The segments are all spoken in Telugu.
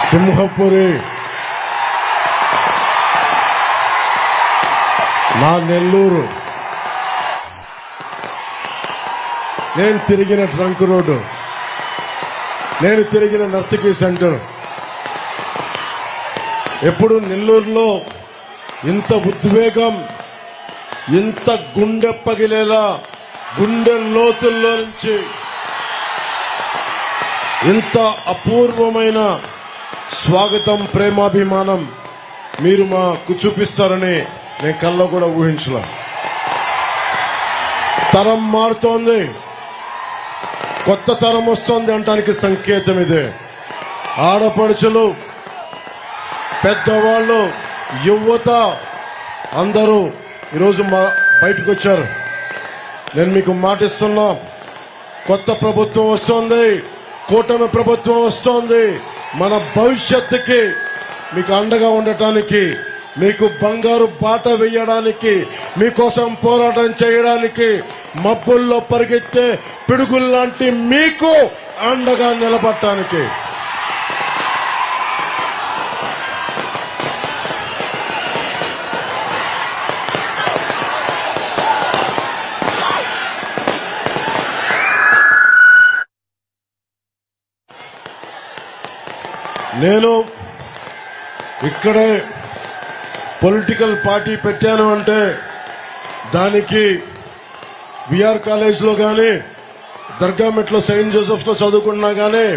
సింహపురి నా నెల్లూరు, నేను తిరిగిన ట్రంక్ రోడ్డు, నేను తిరిగిన నర్తకీ సెంటర్. ఎప్పుడు నెల్లూరులో ఇంత ఉద్వేగం, ఇంత గుండె పగిలేలా గుండె లోతుల్లో నుంచి ఇంత అపూర్వమైన స్వాగతం, ప్రేమాభిమానం మీరు మాకు చూపిస్తారని నేను కల్లో కూడా ఊహించలే. తరం మారుతోంది, కొత్త తరం వస్తోంది అనడానికి సంకేతం ఇదే. ఆడపడుచులు, పెద్దవాళ్ళు, యువత అందరూ ఈరోజు బయటకు వచ్చారు. నేను మీకు మాటిస్తున్నా, కొత్త ప్రభుత్వం వస్తోంది, కూటమి ప్రభుత్వం వస్తోంది. మన భవిష్యత్తుకి మీకు అండగా ఉండటానికి, మీకు బంగారు బాట వేయడానికి, మీకోసం పోరాటం చేయడానికి, మబ్బుల్లో పరిగెత్తే పిడుగుల్లాంటి మీకు అండగా నిలబడటానికి. నేను ఇక్కడే పొలిటికల్ పార్టీ పెట్టాను అంటే దానికి విఆర్ కాలేజ్లో కానీ, దర్గామెట్లో సెయింట్ జోసెఫ్స్లో చదువుకున్నా కానీ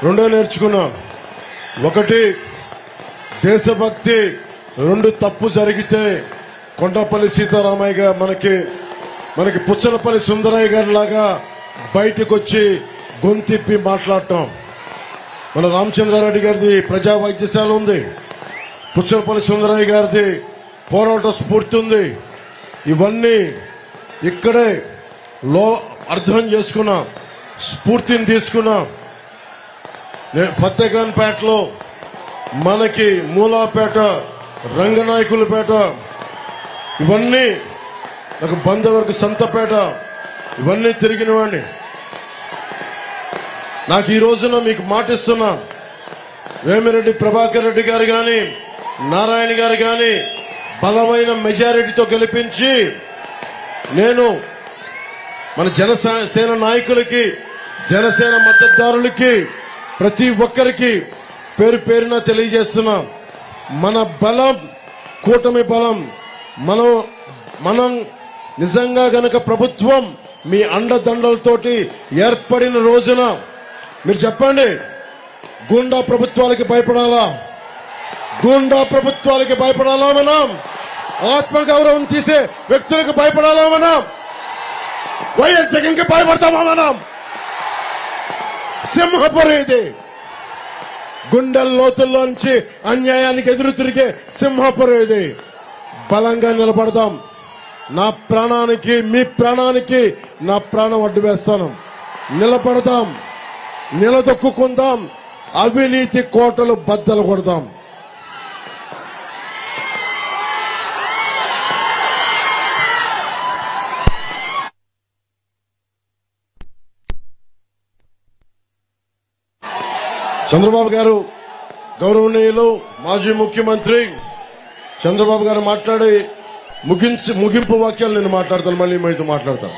రెండో నేర్చుకున్నా. ఒకటి దేశభక్తి, రెండు తప్పు జరిగితే కొండపల్లి సీతారామయ్య గారు మనకి పుచ్చలపల్లి సుందరయ్య గారి లాగా బయటకు వచ్చి గొంతిప్పి మాట్లాడటం. మన రామచంద్రారెడ్డి గారిది ప్రజా వైద్యశాల ఉంది, పుచ్చలపల్లి సుందరయ్య గారిది పోరాట స్ఫూర్తి ఉంది. ఇవన్నీ ఇక్కడే అర్థం చేసుకున్నా, స్ఫూర్తిని తీసుకున్నా. ఫతేఖాన్ పేటలో మనకి మూలాపేట, రంగనాయకులపేట, ఇవన్నీ నాకు బంధువర్గ సంతపేట, ఇవన్నీ తిరిగిన వాడిని. నాకు ఈ రోజున మీకు మాటిస్తున్నా, వేమిరెడ్డి ప్రభాకర్ రెడ్డి గారు కానీ, నారాయణ గారు కానీ బలమైన మెజారిటీతో గెలిపించి నేను మన జనసేన నాయకులకి, జనసేన మద్దతుదారులకి, ప్రతి ఒక్కరికి పేరు పేరున తెలియజేస్తున్నా, మన బలం కూటమి బలం. మనం నిజంగా గనక ప్రభుత్వం మీ అండదండలతోటి ఏర్పడిన రోజున మీరు చెప్పండి, గూండా ప్రభుత్వాలకి భయపడాలా? గూండా ప్రభుత్వాలకి భయపడాలా? మనం ఆత్మగౌరవం తీసే వ్యక్తులకు భయపడాలా? మనం వైఎస్ జగన్ కి భయపడతామా? మనం సింహపురి ఇది, గుండెల లోతుల్లోంచి అన్యాయానికి ఎదురు తిరిగే సింహపురి ఇది. బలంగా నిలబడదాం. నా ప్రాణానికి, మీ ప్రాణానికి నా ప్రాణం అడ్డు వేస్తాను. నిలబడదాం, నిలదొక్కుందాం, అవినీతి కోటలు బద్దలు కొడదాం. చంద్రబాబు గారు, గౌరవనీయులు మాజీ ముఖ్యమంత్రి చంద్రబాబు గారు మాట్లాడి ముగింపు వాక్యాలు నేను మాట్లాడతాను, మళ్ళీ మీతో మాట్లాడతాను.